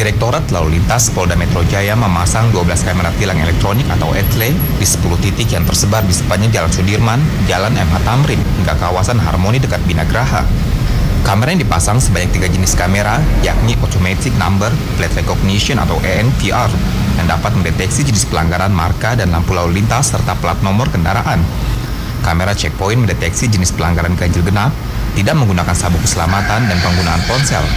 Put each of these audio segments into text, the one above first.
Direktorat Lalu Lintas Polda Metro Jaya memasang 12 kamera tilang elektronik atau ETLE di 10 titik yang tersebar di sepanjang Jalan Sudirman, Jalan MH Tamrin, hingga kawasan Harmoni dekat Binagraha. Kamera yang dipasang sebanyak 3 jenis kamera, yakni Automatic Number Plate Recognition atau ANPR, yang dapat mendeteksi jenis pelanggaran marka dan lampu lalu lintas serta plat nomor kendaraan. Kamera checkpoint mendeteksi jenis pelanggaran ganjil genap, tidak menggunakan sabuk keselamatan dan penggunaan ponsel.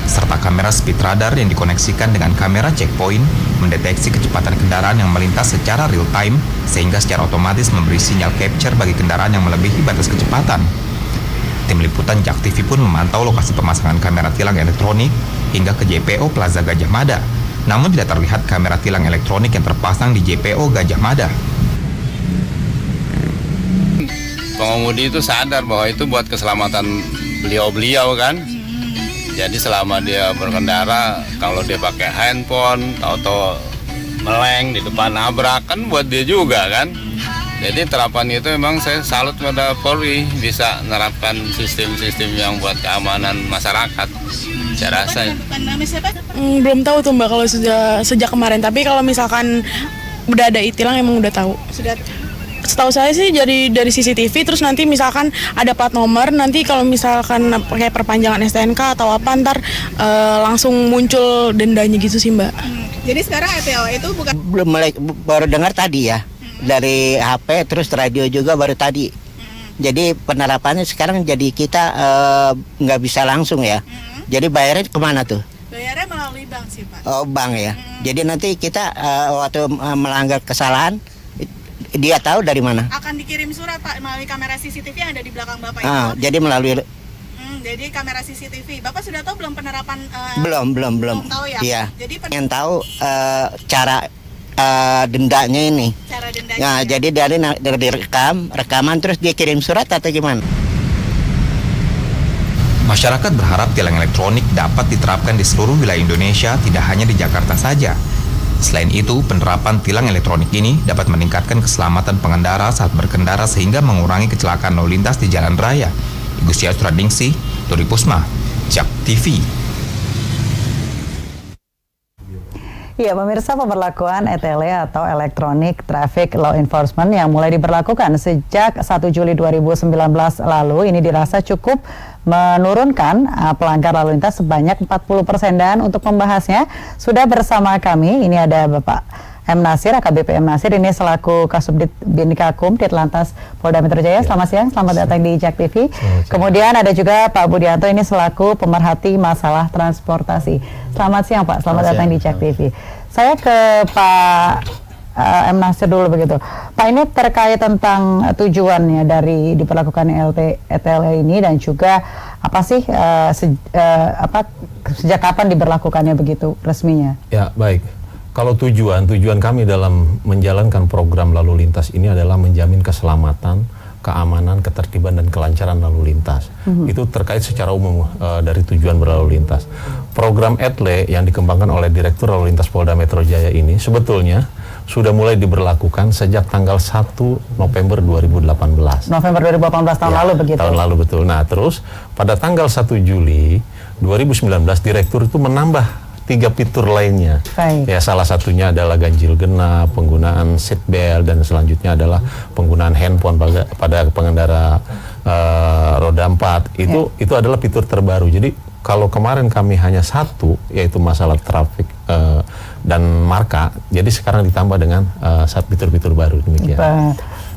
Serta kamera speed radar yang dikoneksikan dengan kamera checkpoint mendeteksi kecepatan kendaraan yang melintas secara real time sehingga secara otomatis memberi sinyal capture bagi kendaraan yang melebihi batas kecepatan. Tim liputan JAK TV pun memantau lokasi pemasangan kamera tilang elektronik hingga ke JPO Plaza Gajah Mada. Namun tidak terlihat kamera tilang elektronik yang terpasang di JPO Gajah Mada. Pengemudi itu sadar bahwa itu buat keselamatan beliau-beliau kan. Jadi selama dia berkendara, kalau dia pakai handphone atau meleng di depan nabrak kan buat dia juga kan. Jadi terapan itu memang saya salut pada Polri bisa menerapkan sistem-sistem yang buat keamanan masyarakat. Saya rasa. Belum tahu tuh Mbak kalau sejak kemarin. Tapi kalau misalkan udah ada e-tilang emang udah tahu. Setahu saya sih dari CCTV, terus nanti misalkan ada plat nomor, nanti kalau misalkan pakai perpanjangan STNK atau apa ntar langsung muncul dendanya gitu sih Mbak. Jadi sekarang ETL itu bukan baru dengar tadi ya, dari HP terus radio juga baru tadi. Jadi penerapannya sekarang jadi kita nggak bisa langsung ya. Jadi bayarnya kemana tuh? bayarnya melalui bank sih Pak. Oh bank ya. Jadi nanti kita waktu melanggar kesalahan dia tahu dari mana? Akan dikirim surat Pak melalui kamera CCTV yang ada di belakang Bapak itu. Jadi melalui jadi kamera CCTV. Bapak sudah tahu belum penerapan? Belum tahu ya. Iya. Jadi yang tahu cara dendanya ini. Cara dendanya. Nah, ya. jadi dari rekaman terus dia kirim surat atau gimana? Masyarakat berharap tilang elektronik dapat diterapkan di seluruh wilayah Indonesia, tidak hanya di Jakarta saja. Selain itu, penerapan tilang elektronik ini dapat meningkatkan keselamatan pengendara saat berkendara sehingga mengurangi kecelakaan lalu lintas di jalan raya. Igustiar Suradingsi, Dori Pusma, JAK TV. Ya, pemirsa, pemberlakuan ETLE atau Electronic Traffic Law Enforcement yang mulai diberlakukan sejak 1 Juli 2019 lalu ini dirasa cukup menurunkan pelanggar lalu lintas sebanyak 40%. Dan untuk membahasnya sudah bersama kami, ini ada Bapak M. Nasir, AKBP M. Nasir, ini selaku Kasubdit Binkakum Ditlantas Polda Metro Jaya. Selamat siang, selamat datang di JAK TV. Kemudian ada juga Pak Budianto, ini selaku pemerhati masalah transportasi. Selamat siang Pak, selamat datang di JAK TV. Saya ke Pak M. Nasir dulu begitu. Pak, ini terkait tentang tujuannya dari diberlakukan ETLE ini dan juga apa sih sejak kapan diberlakukannya begitu resminya? Ya, baik. Kalau tujuan kami dalam menjalankan program lalu lintas ini adalah menjamin keselamatan, keamanan, ketertiban dan kelancaran lalu lintas. Itu terkait secara umum dari tujuan berlalu lintas. Program ETLE yang dikembangkan oleh Direktur Lalu Lintas Polda Metro Jaya ini sebetulnya sudah mulai diberlakukan sejak tanggal 1 November 2018. November 2018 tahun lalu begitu? Tahun lalu, betul. Nah, terus pada tanggal 1 Juli 2019 Direktur itu menambah 3 fitur lainnya. Baik. Ya, salah satunya adalah ganjil genap, penggunaan seat belt, dan selanjutnya adalah penggunaan handphone pada pengendara roda 4. Itu adalah fitur terbaru. Jadi kalau kemarin kami hanya satu, yaitu masalah trafik dan marka, jadi sekarang ditambah dengan fitur-fitur baru demikian.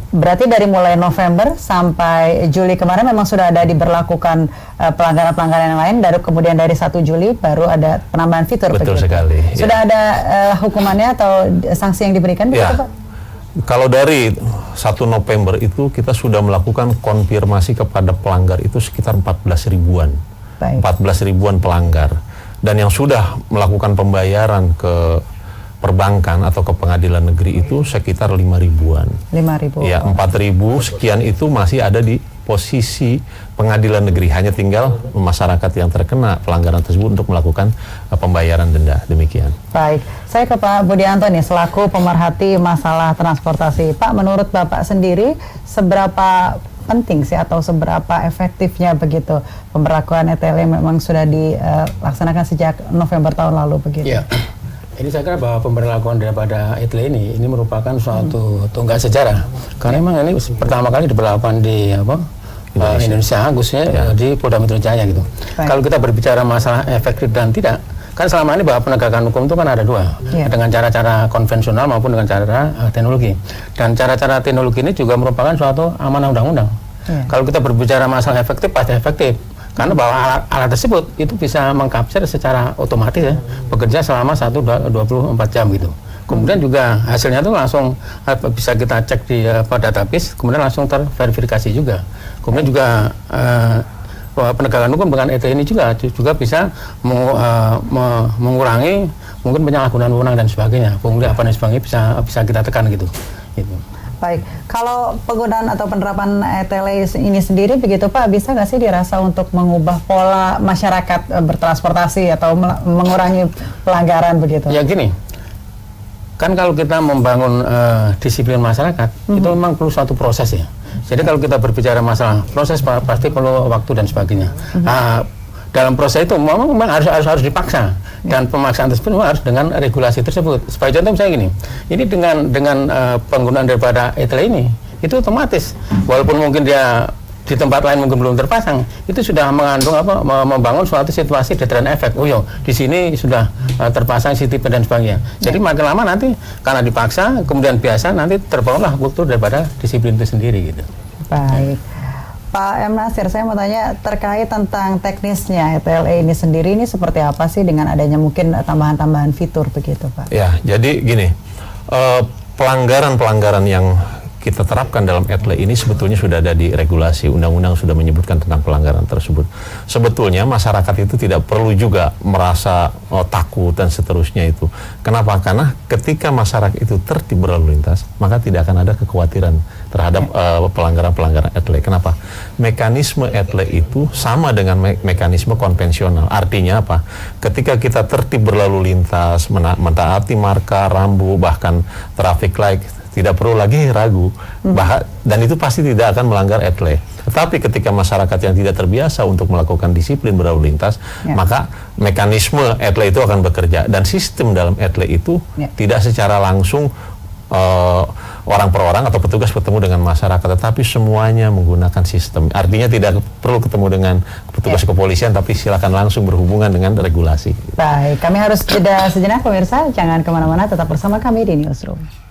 Berarti dari mulai November sampai Juli kemarin memang sudah ada diberlakukan pelanggaran-pelanggaran yang lain, kemudian dari 1 Juli baru ada penambahan fitur. Betul sekali. Sudah ada hukumannya atau sanksi yang diberikan begitu Pak? Kalau dari 1 November itu kita sudah melakukan konfirmasi kepada pelanggar itu sekitar 14 ribuan. 14 ribuan pelanggar. Dan yang sudah melakukan pembayaran ke perbankan atau ke pengadilan negeri itu sekitar 5 ribuan. 5.000. Ya, 4.000 sekian itu masih ada di posisi pengadilan negeri. Hanya tinggal masyarakat yang terkena pelanggaran tersebut untuk melakukan pembayaran denda. Demikian. Baik, saya ke Pak Budianto nih selaku pemerhati masalah transportasi. Pak, menurut Bapak sendiri seberapa penting sih atau seberapa efektifnya begitu pemberlakuan ETL yang memang sudah dilaksanakan sejak November tahun lalu begitu? Iya. Ini saya kira bahwa pemberlakuan daripada ETL ini merupakan suatu tonggak sejarah. Karena memang ini pertama kali diberlakukan di Indonesia, khususnya di Polda Metro Jaya gitu. Kalau kita berbicara masalah efektif dan tidak, kan selama ini bahwa penegakan hukum itu kan ada dua, dengan cara-cara konvensional maupun dengan cara teknologi. Dan cara-cara teknologi ini juga merupakan suatu amanah undang-undang. Kalau kita berbicara masalah efektif, pasti efektif. Karena bahwa alat tersebut itu bisa mengcapture secara otomatis ya, bekerja selama 24 jam gitu. Kemudian juga hasilnya itu langsung bisa kita cek di database, kemudian langsung terverifikasi juga. Kemudian juga penegakan hukum dengan ETL ini juga bisa mengurangi mungkin penyalahgunaan wewenang dan sebagainya. Kemudian apa dan sebagainya bisa kita tekan gitu. Baik, kalau penggunaan atau penerapan ETL ini sendiri begitu Pak, bisa nggak sih dirasa untuk mengubah pola masyarakat bertransportasi atau mengurangi pelanggaran begitu? Ya gini, kan kalau kita membangun disiplin masyarakat, itu memang perlu suatu proses ya. Jadi kalau kita berbicara masalah proses, pasti perlu waktu dan sebagainya. Dalam proses itu memang harus dipaksa, dan pemaksaan tersebut harus dengan regulasi tersebut. Sebagai contoh misalnya gini, ini dengan penggunaan daripada ETL ini, itu otomatis walaupun mungkin dia di tempat lain mungkin belum terpasang, itu sudah mengandung membangun suatu situasi deterrent effect. Oh yo, di sini sudah terpasang CCTV dan sebagainya. Jadi makin lama nanti karena dipaksa, kemudian biasa nanti terbangunlah kultur daripada disiplin itu sendiri gitu. Baik. Pak M. Nasir, saya mau tanya terkait tentang teknisnya ETL ini sendiri, ini seperti apa sih dengan adanya mungkin tambahan-tambahan fitur begitu Pak? Ya, jadi gini, pelanggaran-pelanggaran yang kita terapkan dalam ETL ini sebetulnya sudah ada di regulasi, undang-undang sudah menyebutkan tentang pelanggaran tersebut. Sebetulnya masyarakat itu tidak perlu juga merasa takut dan seterusnya itu. Kenapa? Karena ketika masyarakat itu tertib berlalu lintas, maka tidak akan ada kekhawatiran terhadap pelanggaran-pelanggaran ETL. Kenapa? Mekanisme ETL itu sama dengan mekanisme konvensional. Artinya apa? Ketika kita tertib berlalu lintas, mentaati marka, rambu, bahkan traffic light, tidak perlu lagi ragu, dan itu pasti tidak akan melanggar ETL. Tetapi ketika masyarakat yang tidak terbiasa untuk melakukan disiplin berlalu lintas, maka mekanisme ETL itu akan bekerja, dan sistem dalam ETL itu tidak secara langsung orang per orang atau petugas bertemu dengan masyarakat, tetapi semuanya menggunakan sistem. Artinya tidak perlu ketemu dengan petugas kepolisian, tapi silakan langsung berhubungan dengan regulasi. Baik, kami harus jeda sejenak pemirsa, jangan kemana-mana, tetap bersama kami di Newsroom.